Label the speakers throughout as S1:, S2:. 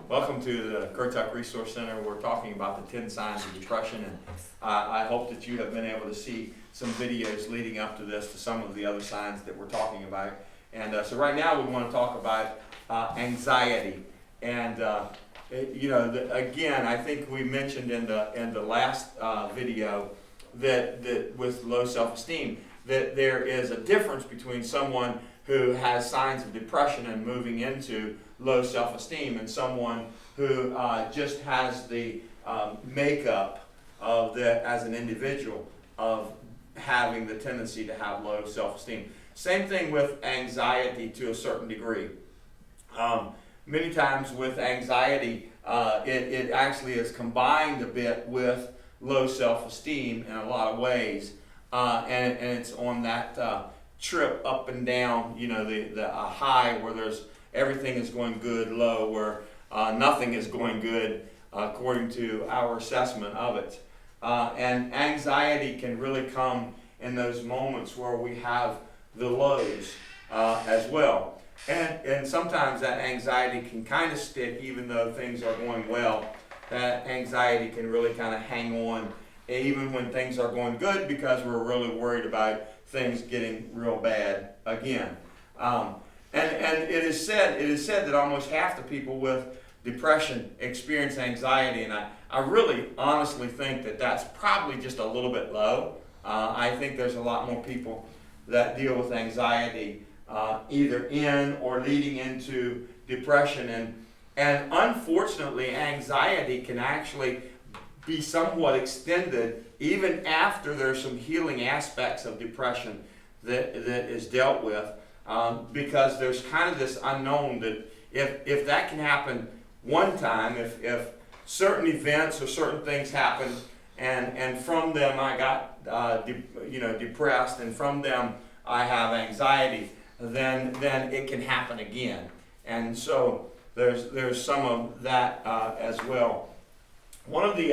S1: Welcome to the Currituck Resource Center. We're talking about the 10 signs of depression, and I hope that you have been able to see some videos leading up to this, to some of the other signs that we're talking about. And so right now we want to talk about anxiety. And again, I think we mentioned in the last video that with low self-esteem, that there is a difference between someone who has signs of depression and moving into low self-esteem and someone who just has the makeup of as an individual of having the tendency to have low self-esteem. Same thing with anxiety to a certain degree. Many times with anxiety, it actually is combined a bit with low self-esteem in a lot of ways, and it's on that trip up and down, the high where there's everything is going good, low where nothing is going good according to our assessment of it. And anxiety can really come in those moments where we have the lows as well. And sometimes that anxiety can kind of stick even though things are going well. That anxiety can really kind of hang on even when things are going good because we're really worried about things getting real bad again. And it is said that almost half the people with depression experience anxiety, and I really honestly think that that's probably just a little bit low. I think there's a lot more people that deal with anxiety either in or leading into depression, and unfortunately anxiety can actually be somewhat extended even after there's some healing aspects of depression that is dealt with. Because there's kind of this unknown that if that can happen one time, if certain events or certain things happen, and from them I got depressed, and from them I have anxiety, then it can happen again. And so there's some of that as well. One of the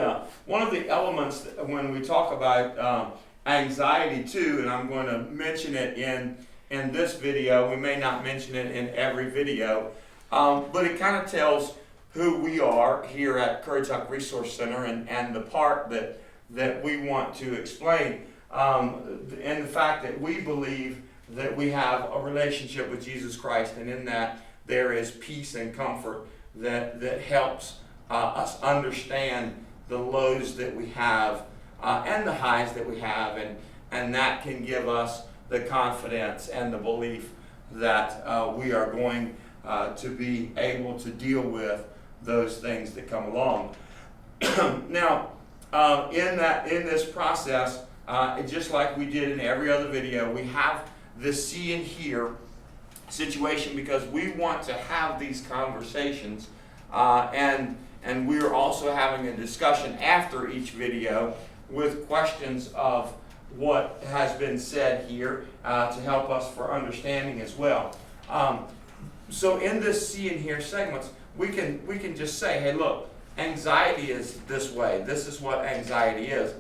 S1: elements when we talk about anxiety too, and I'm going to mention it in this video, we may not mention it in every video, but it kind of tells who we are here at Currituck Resource Center and the part that we want to explain, and the fact that we believe that we have a relationship with Jesus Christ, and in that there is peace and comfort that helps us understand the lows that we have and the highs that we have, and that can give us the confidence and the belief that we are going to be able to deal with those things that come along. Now, in this process, just like we did in every other video, we have this see and hear situation because we want to have these conversations, and we're also having a discussion after each video with questions of what has been said here to help us for understanding as well. So in this see and hear segments, we can just say, hey, look, anxiety is this way. This is what anxiety is.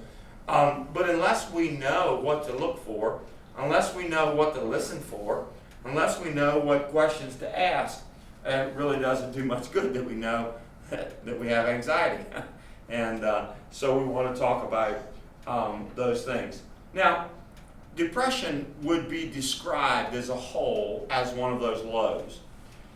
S1: But unless we know what to look for, unless we know what to listen for, unless we know what questions to ask, it really doesn't do much good that we know that we have anxiety. And so we want to talk about those things. Now, depression would be described as a whole as one of those lows.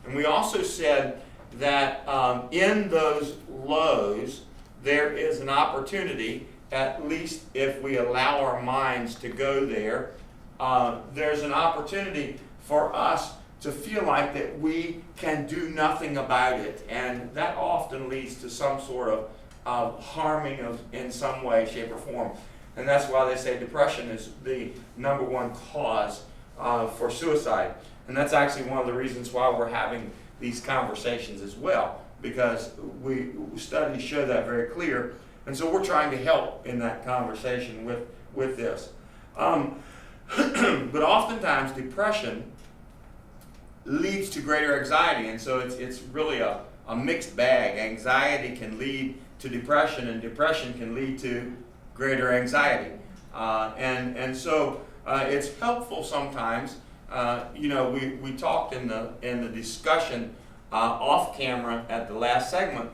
S1: And we also said that in those lows, there is an opportunity, at least if we allow our minds to go there, there's an opportunity for us to feel like that we can do nothing about it. And that often leads to some sort of harming in some way, shape, or form. And that's why they say depression is the number one cause for suicide. And that's actually one of the reasons why we're having these conversations as well, because studies show that very clear. And so we're trying to help in that conversation with this. But oftentimes depression leads to greater anxiety, and so it's really a mixed bag. Anxiety can lead to depression, and depression can lead to greater anxiety. And so it's helpful sometimes. We talked in the discussion off camera at the last segment,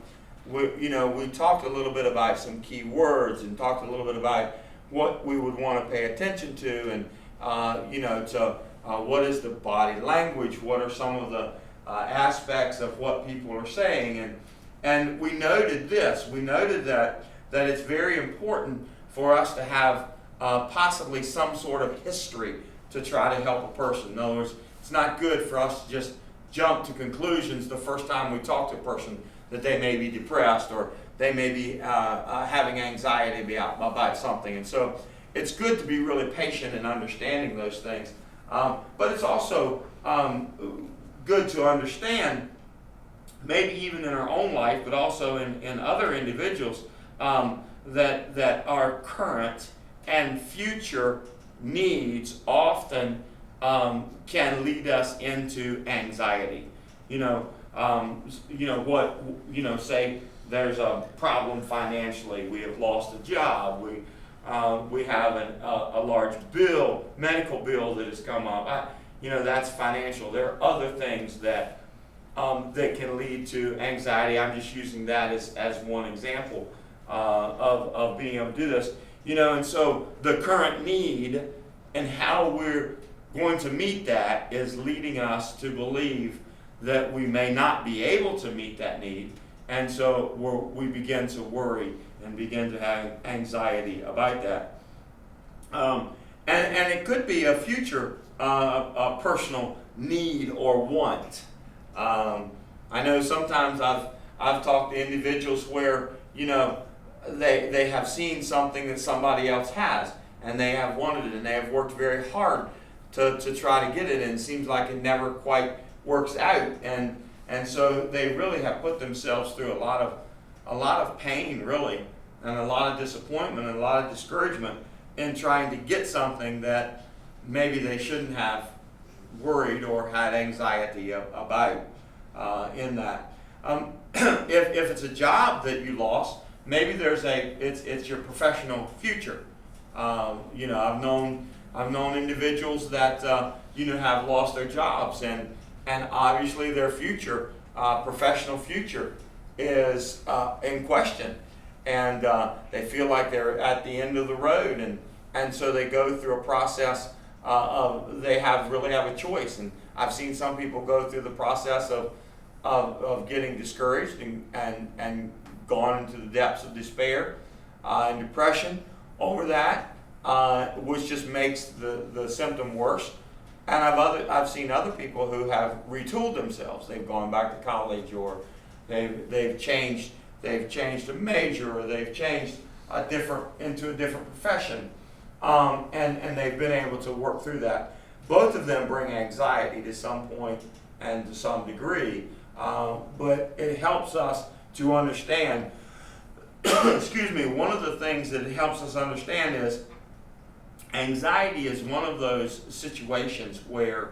S1: we talked a little bit about some key words and talked a little bit about what we would want to pay attention to, and what is the body language, what are some of the aspects of what people are saying, and we noted this. We noted that it's very important for us to have possibly some sort of history to try to help a person. In other words, it's not good for us to just jump to conclusions the first time we talk to a person that they may be depressed or they may be having anxiety about something. And so it's good to be really patient in understanding those things. But it's also good to understand, maybe even in our own life, but also in other individuals, that our current and future needs often can lead us into anxiety. Say there's a problem financially. We have lost a job. We have a large bill, medical bill that has come up. That's financial. There are other things that can lead to anxiety. I'm just using that as one example of being able to do this. And so the current need and how we're going to meet that is leading us to believe that we may not be able to meet that need, and so we begin to worry and begin to have anxiety about that. And it could be a future a personal need or want. I know sometimes I've talked to individuals where they have seen something that somebody else has, and they have wanted it, and they have worked very hard to try to get it, and it seems like it never quite works out, and so they really have put themselves through a lot of pain, really, and a lot of disappointment and a lot of discouragement in trying to get something that maybe they shouldn't have worried or had anxiety about in that. If it's a job that you lost, maybe it's your professional future. I've known individuals that have lost their jobs, and obviously their future, professional future, is in question, and they feel like they're at the end of the road, and so they go through a process of they really have a choice. And I've seen some people go through the process of getting discouraged and gone into the depths of despair and depression over that, which just makes the symptom worse. And I've seen other people who have retooled themselves. They've gone back to college, or they've changed a major, or they've changed into a different profession, and they've been able to work through that. Both of them bring anxiety to some point and to some degree, but it helps us to understand. Excuse me. One of the things that it helps us understand is anxiety is one of those situations where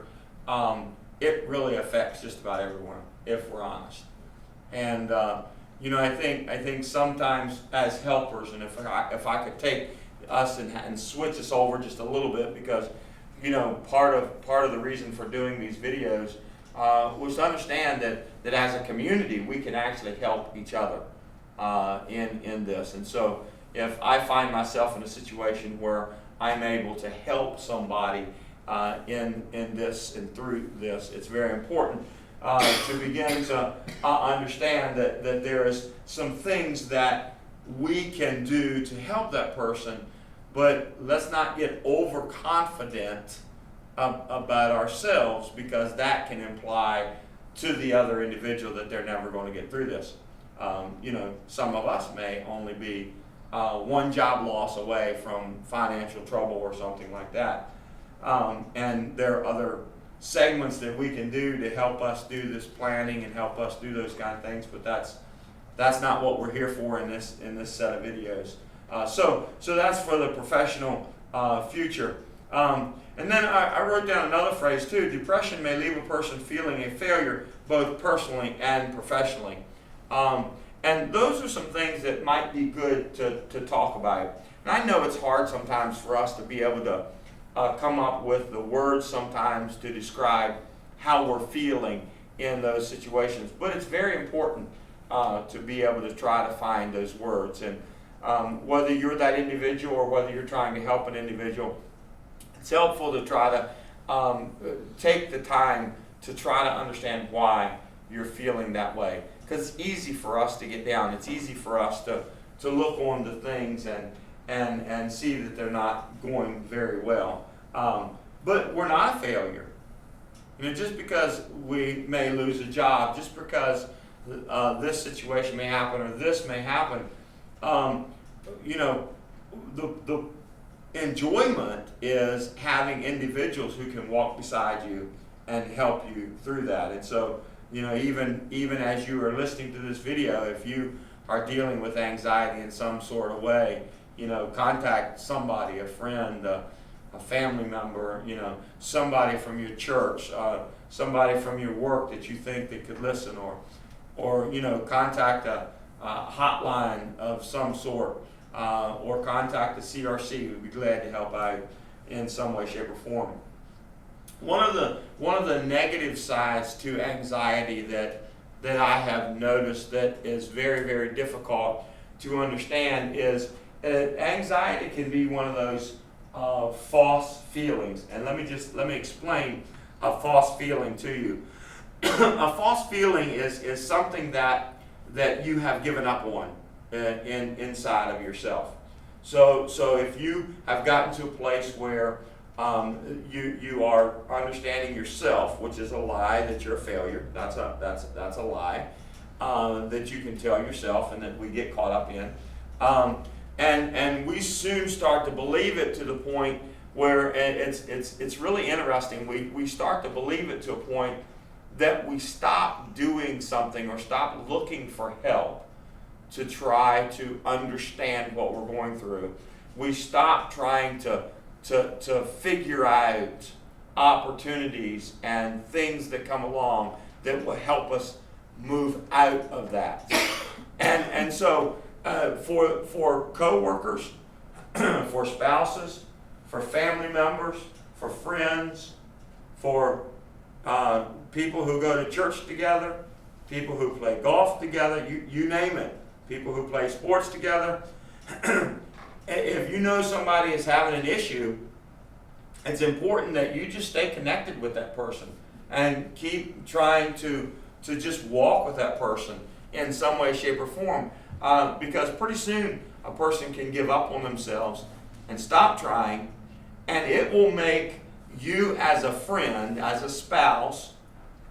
S1: it really affects just about everyone, if we're honest. And I think sometimes as helpers, and if I could take us and switch us over just a little bit, because part of the reason for doing these videos was to understand that as a community we can actually help each other in this. And so if I find myself in a situation where I'm able to help somebody in this and through this, it's very important to begin to understand that there is some things that we can do to help that person, but let's not get overconfident about ourselves, because that can imply to the other individual that they're never going to get through this. Some of us may only be one job loss away from financial trouble or something like that. And there are other segments that we can do to help us do this planning and help us do those kind of things, but that's not what we're here for in this set of videos. So that's for the professional future. And then I wrote down another phrase too. Depression may leave a person feeling a failure both personally and professionally. And those are some things that might be good to talk about. And I know it's hard sometimes for us to be able to come up with the words sometimes to describe how we're feeling in those situations. But it's very important to be able to try to find those words. And whether you're that individual or whether you're trying to help an individual, it's helpful to try to take the time to try to understand why you're feeling that way. Because it's easy for us to get down. It's easy for us to look on to things and see that they're not going very well. But we're not a failure. Just because we may lose a job, just because this situation may happen or this may happen, the enjoyment is having individuals who can walk beside you and help you through that. And so, even as you are listening to this video, if you are dealing with anxiety in some sort of way, contact somebody, a friend, a family member, somebody from your church, somebody from your work that you think that could listen, or contact a hotline of some sort, or contact the CRC. We'd be glad to help out in some way, shape, or form. One of the negative sides to anxiety that I have noticed that is very, very difficult to understand is anxiety can be one of those false feelings. And let me explain a false feeling to you. A false feeling is something that you have given up on inside of yourself. So if you have gotten to a place where you are understanding yourself, which is a lie that you're a failure. That's a lie that you can tell yourself, and that we get caught up in. And we soon start to believe it to the point where it's really interesting. We start to believe it to a point that we stop doing something or stop looking for help to try to understand what we're going through. We stop trying to figure out opportunities and things that come along that will help us move out of that. And so for co-workers, for spouses, for family members, for friends, for people who go to church together, people who play golf together, you name it, people who play sports together. If you know somebody is having an issue, it's important that you just stay connected with that person and keep trying to just walk with that person in some way, shape, or form. Because pretty soon a person can give up on themselves and stop trying, and it will make you as a friend, as a spouse,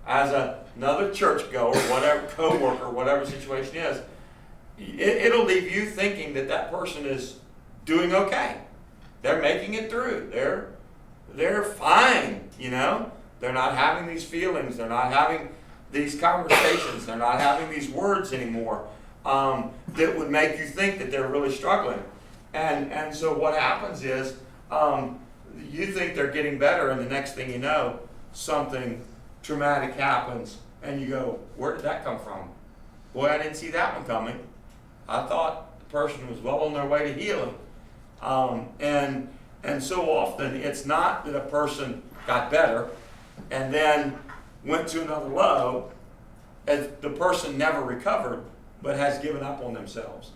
S1: as another churchgoer, whatever, co-worker, whatever the situation is, it'll leave you thinking that person is doing okay. They're making it through. They're fine, They're not having these feelings. They're not having these conversations. They're not having these words anymore that would make you think that they're really struggling. And so what happens is you think they're getting better, and the next thing you know, something traumatic happens, and you go, where did that come from? Boy, I didn't see that one coming. I thought the person was well on their way to healing. And so often it's not that a person got better and then went to another low, as the person never recovered but has given up on themselves.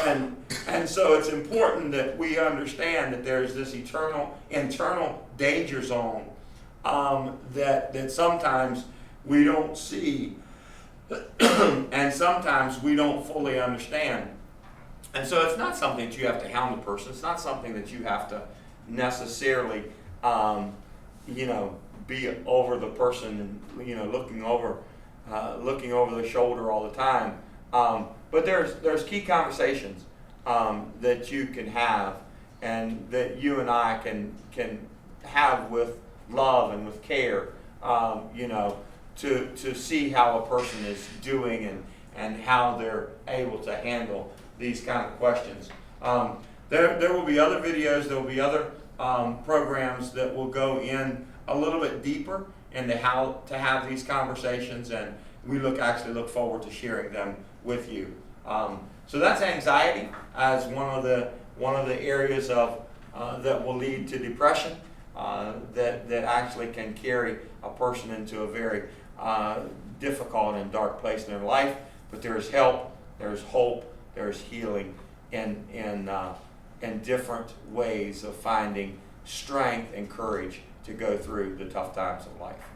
S1: And so it's important that we understand that there's this internal danger zone that sometimes we don't see and sometimes we don't fully understand. And so it's not something that you have to hound the person. It's not something that you have to necessarily, be over the person and, looking over the shoulder all the time. But there's key conversations that you can have, and that you and I can have with love and with care, to see how a person is doing and how they're able to handle these kind of questions. There will be other videos, there will be other programs that will go in a little bit deeper into how to have these conversations, and we actually look forward to sharing them with you. So that's anxiety as one of the areas of that will lead to depression, that actually can carry a person into a very difficult and dark place in their life, but there's help, there's hope, there's healing, and different ways of finding strength and courage to go through the tough times of life.